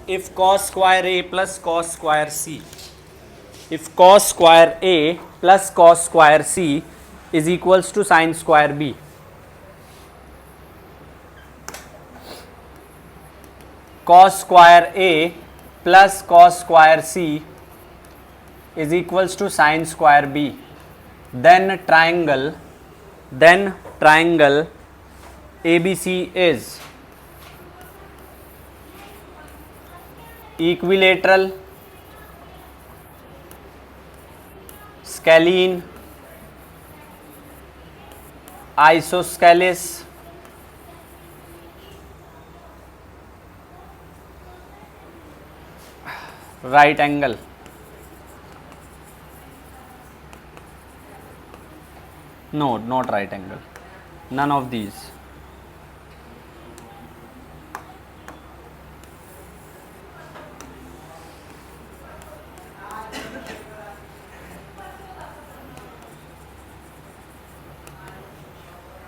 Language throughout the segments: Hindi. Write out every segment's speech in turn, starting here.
if cos square a plus cos square c, if cos square a plus cos square c is equals to sin square b, cos square a plus cos square c is equals to sin square b, then triangle ABC is equilateral, scalene, isosceles, right angle. No, not right angle. None of these.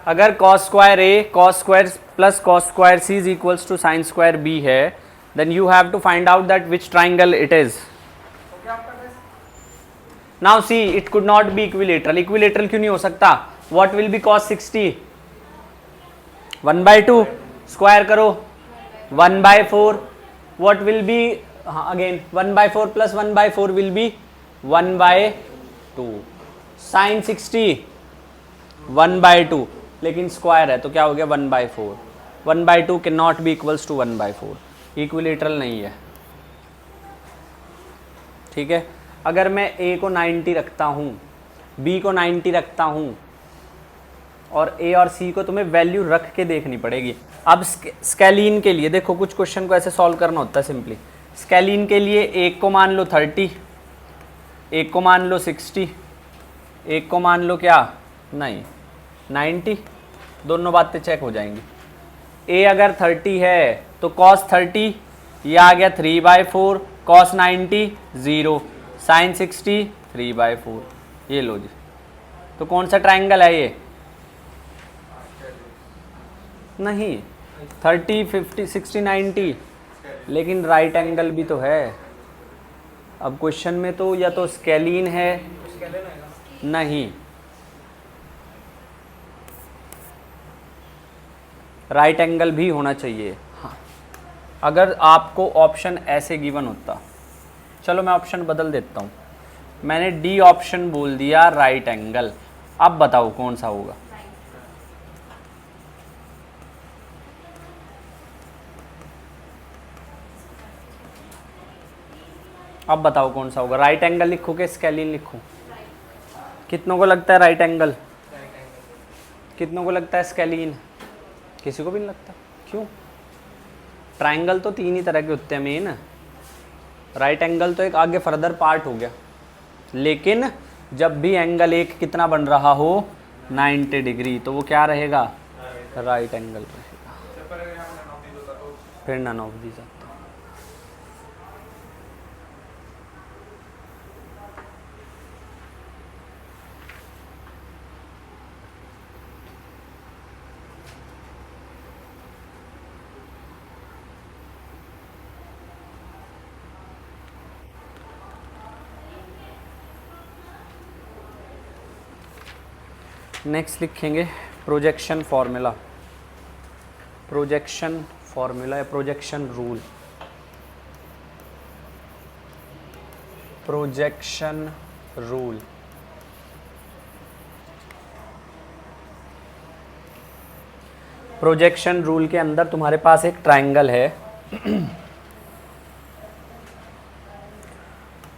अगर cos square a cos square plus cos square c is equals to sin square b है, then you have to find out that which triangle it is. Now see, it could not be equilateral. Equilateral क्यों नहीं हो सकता? What will be cos 60? 1/2 square करो 1/4. What will be again 1/4 plus 1/4 will be 1/2. sin 60 1/2, लेकिन स्क्वायर है तो क्या हो गया 1/4. 1/2 can not be equals to 1/4. Equilateral नहीं है. ठीक है. अगर मैं a को 90 रखता हूँ, b को 90 रखता हूँ और a और c को तुम्हें वैल्यू रख के देखनी पड़ेगी. अब स्केलीन के लिए देखो, कुछ क्वेश्चन को ऐसे सॉल्व करना होता है सिंपली. स्केलीन के लिए एक को मान लो 30, एक को मान लो 60, एक को मान लो क्या नहीं 90. दोनों बातें चेक हो जाएंगी. a अगर 30 है तो cos 30 ये आ गया 3/4, cos 90 0, sin 60 3/4. ये लो जी. तो कौन सा ट्रायंगल है ये? नहीं 30 50 60 90, लेकिन राइट एंगल भी तो है. अब क्वेश्चन में तो या तो स्केलीन है, नहीं राइट एंगल भी होना चाहिए. हाँ, अगर आपको ऑप्शन ऐसे गिवन होता, चलो मैं ऑप्शन बदल देता हूँ. मैंने डी ऑप्शन बोल दिया राइट एंगल. अब बताओ कौन सा होगा? अब बताओ कौन सा होगा? राइट एंगल लिखो कि स्केलीन लिखो? कितनों को लगता है राइट एंगल? कितनों को लगता है स्केलीन? किसी को भी नहीं लगता. क्यों? ट्रायंगल तो तीन ही तरह के होते हैं मेन. राइट एंगल तो एक आगे फर्दर पार्ट हो गया, लेकिन जब भी एंगल एक कितना बन रहा हो 90 डिग्री, तो वो क्या रहेगा? राइट एंगल रहेगा. फिर नन ऑफ दीज आता. नेक्स्ट लिखेंगे प्रोजेक्शन फॉर्मूला. प्रोजेक्शन फॉर्मूला या projection rule. Projection rule. Projection rule के अंदर तुम्हारे पास एक ट्रायंगल है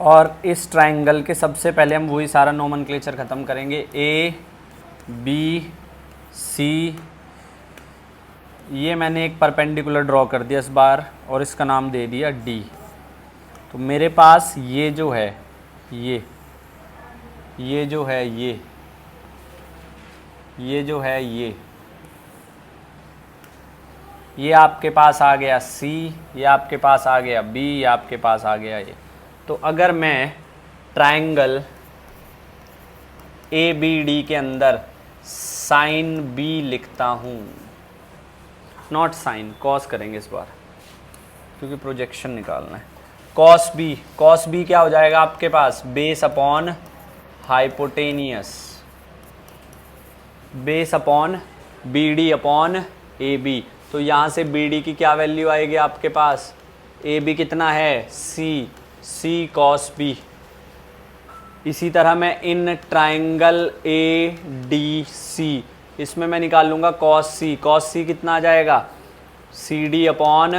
और इस ट्रायंगल के सबसे पहले हम वही सारा नोमेनक्लेचर ख़त्म करेंगे. ए बी सी, ये मैंने एक परपेंडिकुलर ड्रॉ कर दिया इस बार और इसका नाम दे दिया डी. तो मेरे पास ये जो है ये जो है ये जो है ये आपके पास आ गया सी, ये आपके पास आ गया बी, ये आपके पास आ गया ये. तो अगर मैं ट्रायंगल ए बी डी के अंदर साइन बी लिखता हूँ, नॉट साइन, कॉस करेंगे इस बार. क्योंकि प्रोजेक्शन निकालना है। कॉस बी क्या हो जाएगा आपके पास, base upon hypotenuse, base upon B D upon A B. तो यहाँ से बी डी की क्या वैल्यू आएगी आपके पास, ए बी कितना है सी कॉस बी। इसी तरह मैं in triangle A D C, इसमें मैं निकाल लूँगा कॉस सी कितना आ जाएगा, सी डी अपॉन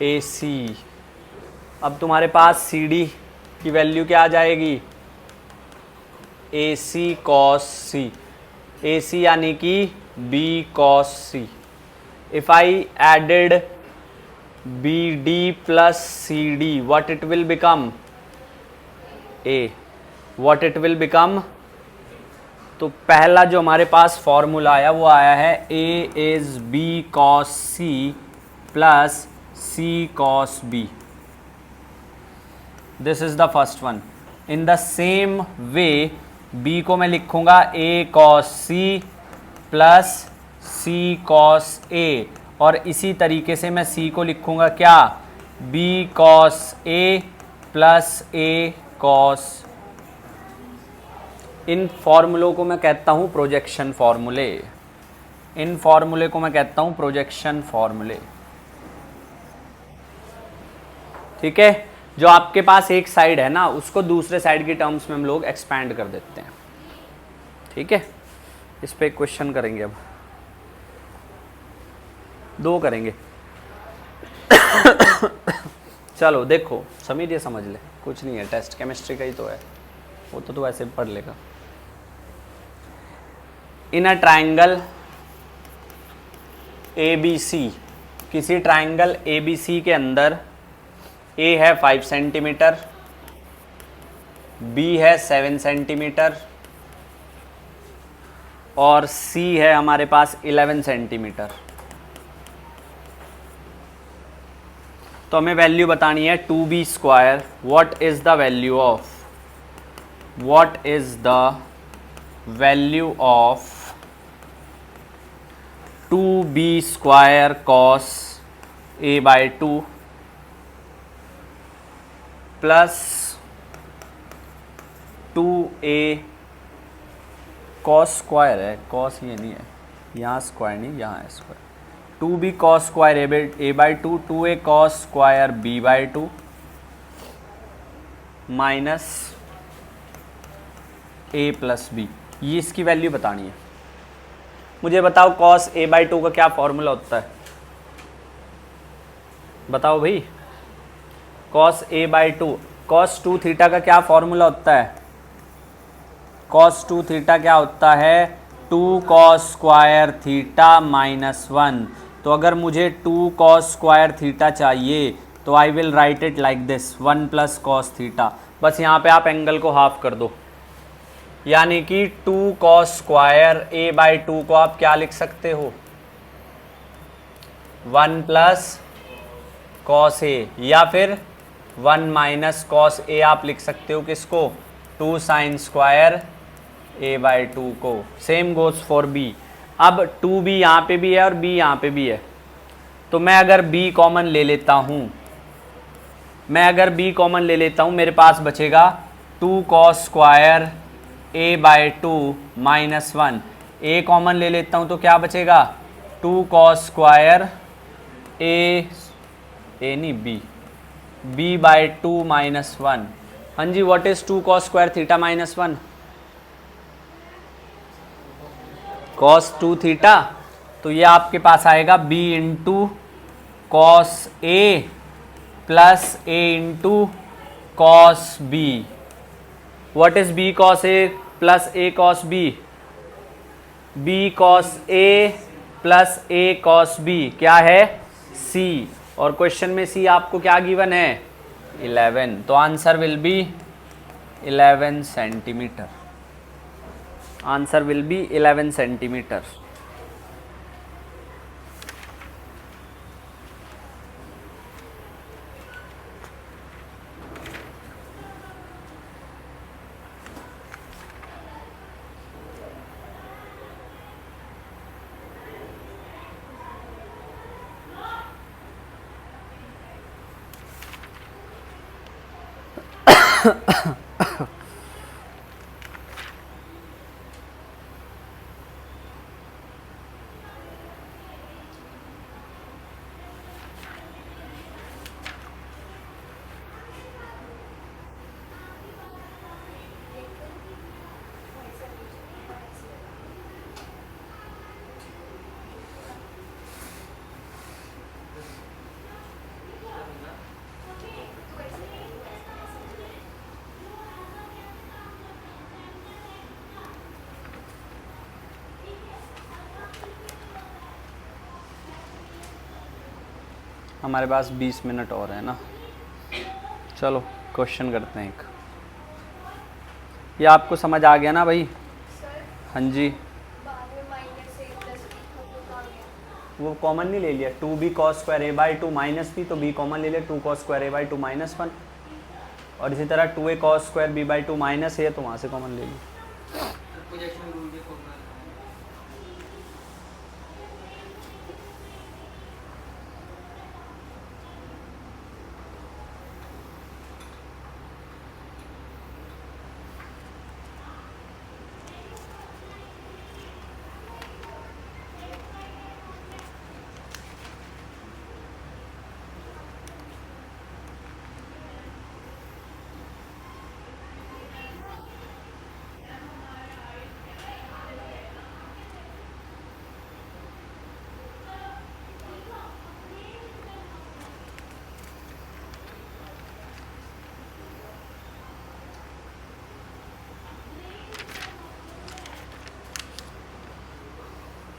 ए सी। अब तुम्हारे पास सी डी की वैल्यू क्या आ जाएगी, ए सी कॉस सी, ए सी यानी कि B cos C. If I added B D plus C D, what it will become, A, what it will become। तो पहला जो हमारे पास फॉर्मूला आया वो आया है A is B cos C plus C cos B। This is the first one. In the same way B को मैं लिखूंगा A cos C plus C cos A, और इसी तरीके से मैं C को लिखूंगा क्या, B cos A plus A cos। इन फॉर्मूलों को मैं कहता हूं प्रोजेक्शन फॉर्मूले, इन फॉर्मूले को मैं कहता हूं प्रोजेक्शन फॉर्मूले। ठीक है, जो आपके पास एक साइड है ना उसको दूसरे साइड की टर्म्स में हम लोग एक्सपैंड कर देते हैं। ठीक है, इस पे एक क्वेश्चन करेंगे, अब दो करेंगे। चलो देखो समीर, ये समझ ले, कुछ नहीं है, टेस्ट केमिस्ट्री का ही तो है, वो तो वैसे पढ़ लेगा। इन a triangle A B C, किसी ट्राइंगल ए बी सी के अंदर A है 5 सेंटीमीटर, B है 7 सेंटीमीटर और C है हमारे पास 11 सेंटीमीटर। तो हमें वैल्यू बतानी है 2b square. What is the value of, what is the value of 2b square cos a by 2 plus 2a cos square है, कॉस ये नहीं है, यहाँ स्क्वायर नहीं, यहाँ है square, 2b cos square a by 2, 2a cos square b by 2 minus a plus b। ये इसकी वैल्यू बतानी है। मुझे बताओ कॉस a बाई 2 का क्या फॉर्मूला होता है, बताओ भाई। Cos a by 2, cos 2 theta का क्या फॉर्मूला होता है, कॉस 2 थीटा क्या होता है, 2 कॉस स्क्वायर थीटा माइनस 1। तो अगर मुझे 2 कॉस स्क्वायर थीटा चाहिए तो I will write it like this, 1 plus cos theta. बस यहाँ पे आप एंगल को हाफ कर दो, यानी कि 2 कॉस स्क्वायर a बाई 2 को आप क्या लिख सकते हो, 1 प्लस कॉस a, या फिर 1 माइनस कॉस a आप लिख सकते हो किसको, 2 साइन स्क्वायर a बाई 2 को। Same goes for b। अब 2b यहाँ पे भी है और b यहाँ पे भी है, तो मैं अगर b कॉमन ले लेता हूँ, मैं अगर b कॉमन ले लेता हूँ, मेरे पास बचेगा 2 cos square a by 2 minus 1। a common ले लेता हूँ तो क्या बचेगा, 2 कॉस स्क्वायर a नहीं b बाई 2 माइनस 1। हाँ जी, what is 2 cos square theta minus 1, cos 2 theta. तो ये आपके पास आएगा b into cos a plus a into cos b। What is b cos a plus a cos b, b cos a plus a cos b क्या है, c। और क्वेश्चन में c आपको क्या गिवन है, 11। तो answer will be 11 centimetre, answer will be 11 centimetre. हमारे पास 20 मिनट और है ना। चलो क्वेश्चन करते हैं एक। ये आपको समझ आ गया ना भाई? हाँ जी। वो कॉमन नहीं ले लिया, 2b cos square a by 2 minus B, तो b कॉमन ले लिया, 2 cos square a by 2 minus 1। और इसी तरह 2a cos square b by 2 minus a, तो वहाँ से कॉमन ले लिया।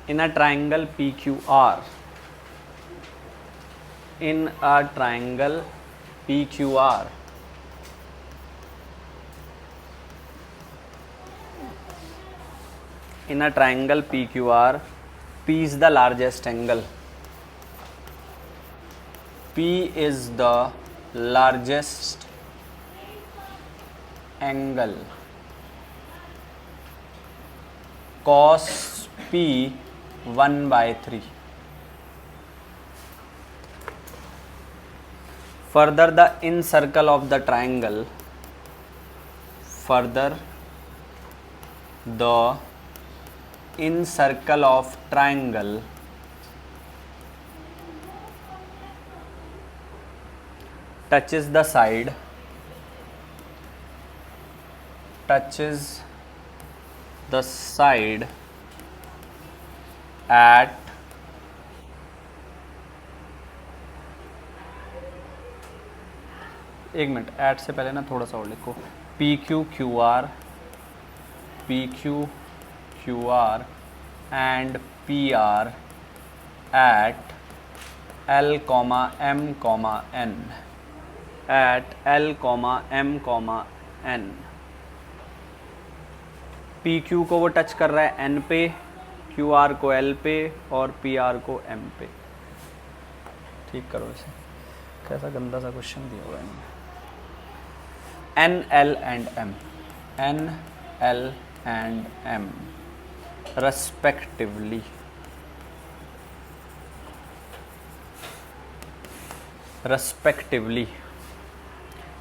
In a triangle PQR, in a triangle PQR, in a triangle PQR, P is the largest angle. P is the largest angle. Cos P 1/3. Further, the in circle of the triangle. Further, the in circle of triangle touches the side. Touches the side at एक मिनट, एट से पहले ना थोड़ा सा और लिखो, P Q Q R and P R at L comma M comma N, at L comma M comma N. P Q को वो टच कर रहा है एन पे, क्यू आर को एल पे और पी आर को एम पे। ठीक करो इसे, कैसा गंदा सा क्वेश्चन दिया हुआ है इन्होंने। N L and M, N L and M respectively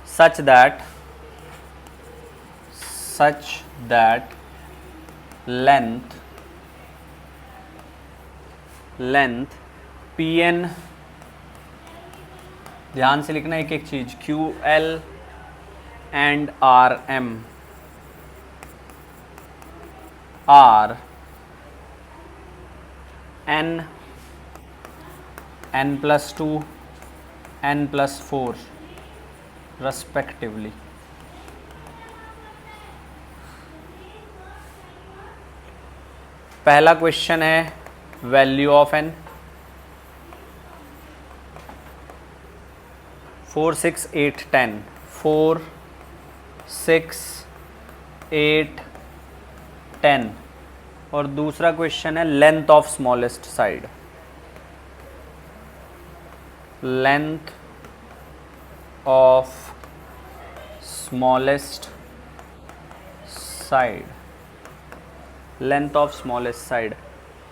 such that length pn, ध्यान से लिखना एक एक चीज, Q L and R M R n plus 2 n plus 4 respectively। पहला क्वेश्चन है वैल्यू ऑफ n, 4 6 8 10, 4 6 8 10। और दूसरा क्वेश्चन है length of smallest side, length of smallest side, length of smallest side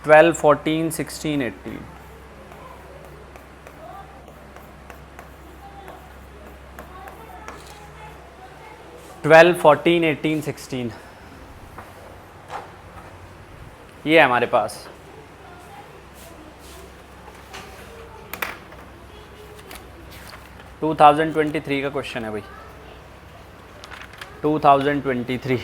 12 14 16 18। 12, 14, 18, 16, ये है हमारे पास। टू 2023 का क्वेश्चन है भाई, 2023।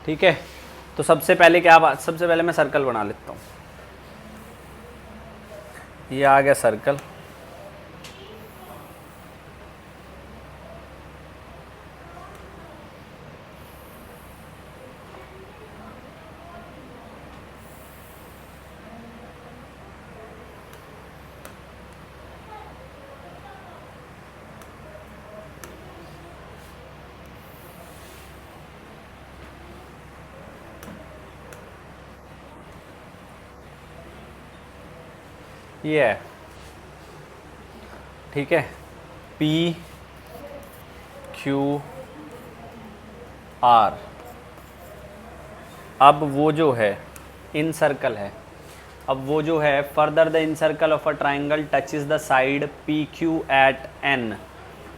ठीक है, तो सबसे पहले क्या बात, सबसे पहले मैं सर्कल बना लेता हूँ। ये आ गया सर्कल। ये है, ठीक है, P Q R। अब वो जो है इन सर्कल है, अब वो जो है further the incircle of a triangle touches the side P Q at N।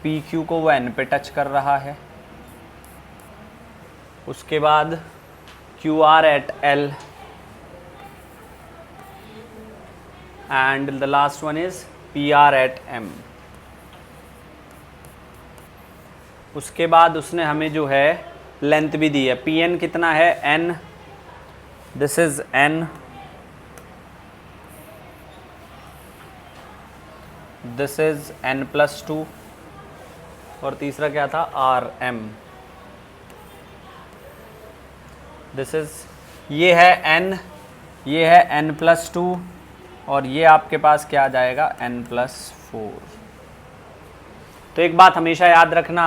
P Q को वो N पे टच कर रहा है, उसके बाद Q R at L, and the last one is PR at M। उसके बाद उसने हमें जो है लेंथ भी दी है, PN कितना है N, this is N, this is N+2, और तीसरा क्या था RM, दिस इज, ये है N, ये है N+2, और ये आपके पास क्या आ जाएगा N+4। तो एक बात हमेशा याद रखना,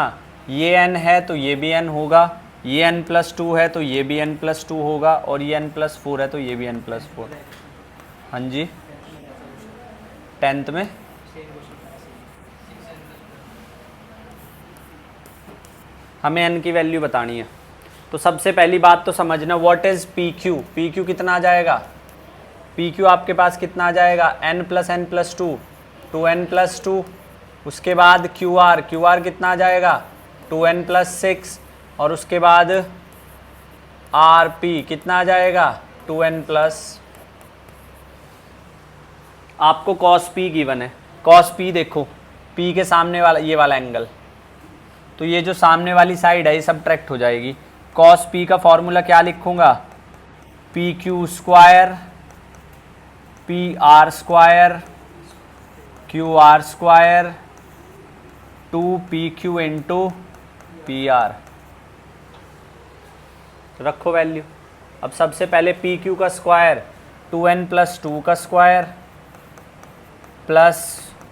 ये N है तो ये भी N होगा, ये N+2 है तो ये भी N+2 होगा, और ये N+4 है तो ये भी N+4। हाँ जी, 10th में हमें N की वैल्यू बतानी है। तो सबसे पहली बात तो समझना, व्हाट इज PQ। PQ कितना आ जाएगा, PQ आपके पास कितना आ जाएगा N+N+2, 2N+2। उसके बाद QR कितना आ जाएगा 2N+6, और उसके बाद RP कितना आ जाएगा 2N+। आपको cos P गिवन है, cos P देखो, P के सामने वाला ये वाला एंगल, तो ये जो सामने वाली साइड है ये सब्ट्रैक्ट हो जाएगी। cos P का फॉर्मूला क्या लिखूंगा, PQ² PR² QR², 2PQ into PR। रखो वैल्यू। अब सबसे पहले PQ का स्क्वायर 2N+2 का स्क्वायर प्लस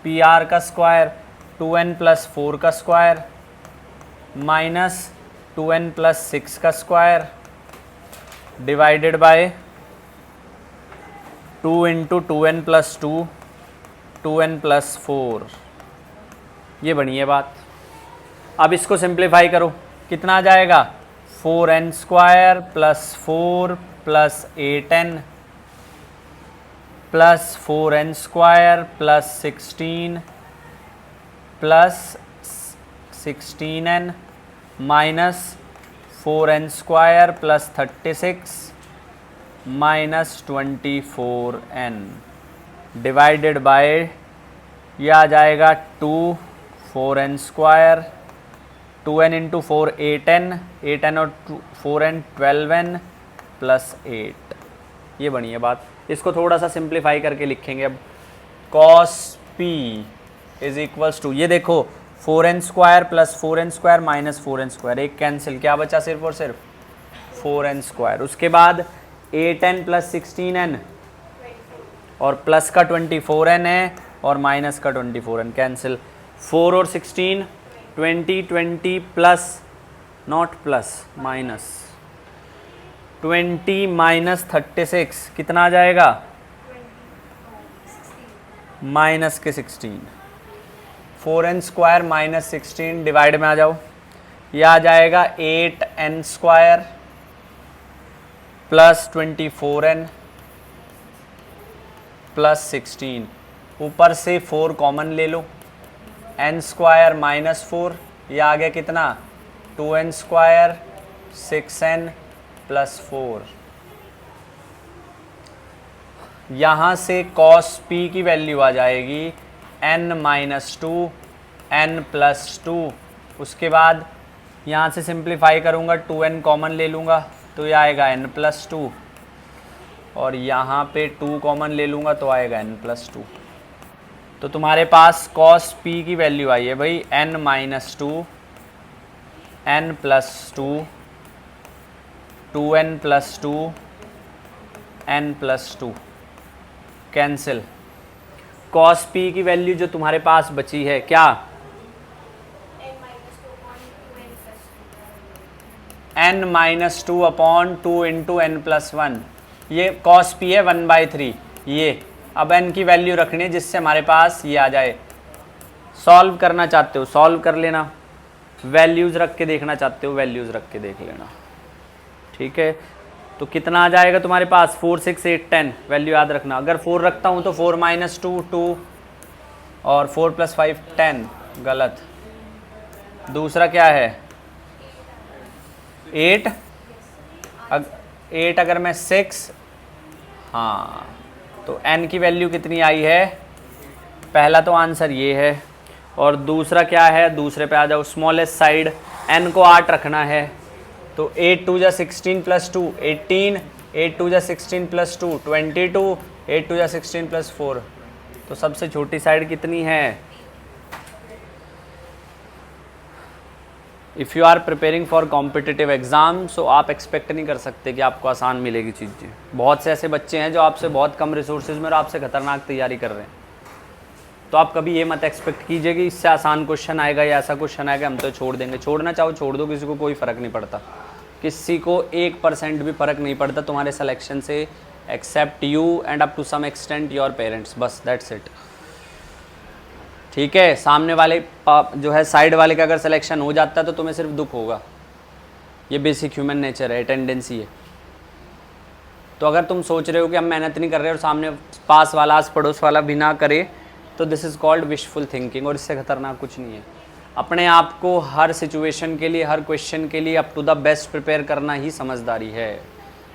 PR का स्क्वायर 2N+4 का स्क्वायर माइनस 2N+6 का square divided by 2 into 2N+2 2N+4। ये बनी है बात। अब इसको सिंप्लीफाई करो, कितना आ जाएगा 4N² plus 4 plus 8N plus 4N² plus 16 plus 16N minus 4N² plus 36 minus 24N divided by, यह आ जाएगा 2 4N², 2N इंटू 4 8N और 4N 12N प्लस 8। ये बनी है बात। इसको थोड़ा सा सिंप्लीफाई करके लिखेंगे अब। cos P is equals to, ये देखो 4N² plus 4N² minus 4N², एक कैंसिल, क्या बचा सिर्फ और सिर्फ 4N²। उसके बाद 8N प्लस 16N और प्लस का 24N है और माइनस का 24N, कैंसिल। 4 और 16 20 plus not plus minus 20 minus 36 कितना आ जाएगा माइनस के 16। 4N² माइनस 16 डिवाइड में आ जाओ, ये आ जाएगा 8n² प्लस 24n प्लस 16, ऊपर से 4 कॉमन ले लो, n² माइनस 4, ये आ गया कितना 2n² 6n प्लस 4। यहाँ से cos p की वैल्यू आ जाएगी n माइनस 2 n प्लस 2, उसके बाद यहाँ से सिंप्लीफाई करूँगा 2n कॉमन ले लूँगा तो ये आएगा n प्लस 2, और यहाँ पे 2 कॉमन ले लूँगा तो आएगा n प्लस 2। तो तुम्हारे पास cos p की वैल्यू आई है भाई n minus 2 n plus 2 2n plus 2 n plus 2, cancel. cos p की वैल्यू जो तुम्हारे पास बची है क्या, n minus 2 upon 2 into n plus 1, ये cos p है 1/3। ये अब n की वैल्यू रखनी है जिससे हमारे पास ये आ जाए। सॉल्व करना चाहते हो सॉल्व कर लेना, वैल्यूज़ रख के देखना चाहते हो वैल्यूज़ रख के देख लेना, ठीक है। तो कितना आ जाएगा तुम्हारे पास 4 6 8 10, वैल्यू याद रखना। अगर 4 रखता हूँ तो 4 माइनस 2 2 और 4 प्लस 5 10, गलत। दूसरा क्या है 8, 8 अगर मैं 6, हाँ तो n की वैल्यू कितनी आई है, पहला तो आंसर ये है, और दूसरा क्या है, दूसरे पे आ जाओ, स्मॉलेस्ट साइड n को 8 रखना है तो 8 2 जा 16 प्लस 2 18, 8 2 जा 16 प्लस 2 22, 8 2 जा 16 प्लस 4, तो सबसे छोटी साइड कितनी है। If you are preparing for competitive exam, so आप एक्सपेक्ट नहीं कर सकते कि आपको आसान मिलेगी चीज़ें। बहुत से ऐसे बच्चे हैं जो आपसे बहुत कम रिसोर्सेज में और आपसे ख़तरनाक तैयारी कर रहे हैं, तो आप कभी ये मत एक्सपेक्ट कीजिए कि इससे आसान क्वेश्चन आएगा या ऐसा क्वेश्चन आएगा हम तो छोड़ देंगे। छोड़ना चाहो छोड़ दो, किसी को कोई फ़र्क नहीं पड़ता, किसी को 1% भी फ़र्क नहीं पड़ता तुम्हारे सिलेक्शन से, except you and up to some extent your parents, बस दैट्स इट, ठीक है। सामने वाले जो है साइड वाले का अगर सिलेक्शन हो जाता है तो तुम्हें सिर्फ दुख होगा, ये बेसिक ह्यूमन नेचर है, टेंडेंसी है। तो अगर तुम सोच रहे हो कि हम मेहनत नहीं कर रहे और सामने पास वाला आस पड़ोस वाला भी ना करे, तो this is called wishful thinking, और इससे खतरनाक कुछ नहीं है। अपने आप को हर सिचुएशन के लिए, हर क्वेश्चन के लिए up to the best prepare करना ही समझदारी है।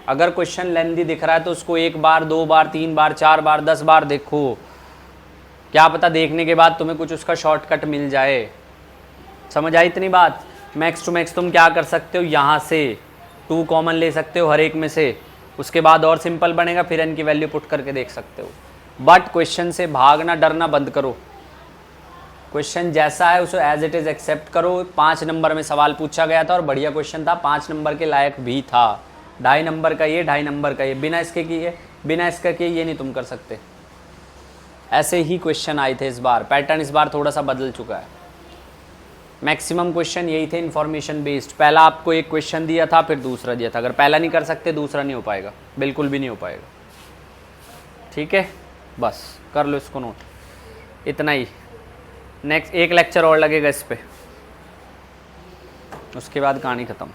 अगर क्वेश्चन लेंथी दिख रहा है तो उसको 1 बार 2 बार 3 बार 4 बार 10 बार देखो, क्या पता देखने के बाद तुम्हें कुछ उसका शॉर्टकट मिल जाए। समझ आई इतनी बात। मैक्स टू मैक्स तुम क्या कर सकते हो, यहाँ से 2 कॉमन ले सकते हो हर एक में से, उसके बाद और सिंपल बनेगा, फिर n की वैल्यू पुट करके देख सकते हो। बट क्वेश्चन से भागना डरना बंद करो, क्वेश्चन जैसा है उसे एज इट इज़ एक्सेप्ट करो। 5 नंबर में सवाल पूछा गया था और बढ़िया क्वेश्चन था, 5 नंबर के लायक भी था, 2.5 नंबर का ये 2.5 नंबर का ये, बिना इसके किए बिना इसका किए ये नहीं तुम कर सकते। ऐसे ही क्वेश्चन आए थे इस बार, पैटर्न इस बार थोड़ा सा बदल चुका है। मैक्सिमम क्वेश्चन यही थे इन्फॉर्मेशन बेस्ड, पहला आपको एक क्वेश्चन दिया था फिर दूसरा दिया था, अगर पहला नहीं कर सकते दूसरा नहीं हो पाएगा, बिल्कुल भी नहीं हो पाएगा, ठीक है। बस कर लो इसको नोट, इतना ही। नेक्स्ट एक लेक्चर और लगेगा इस पे, उसके बाद कहानी ख़त्म।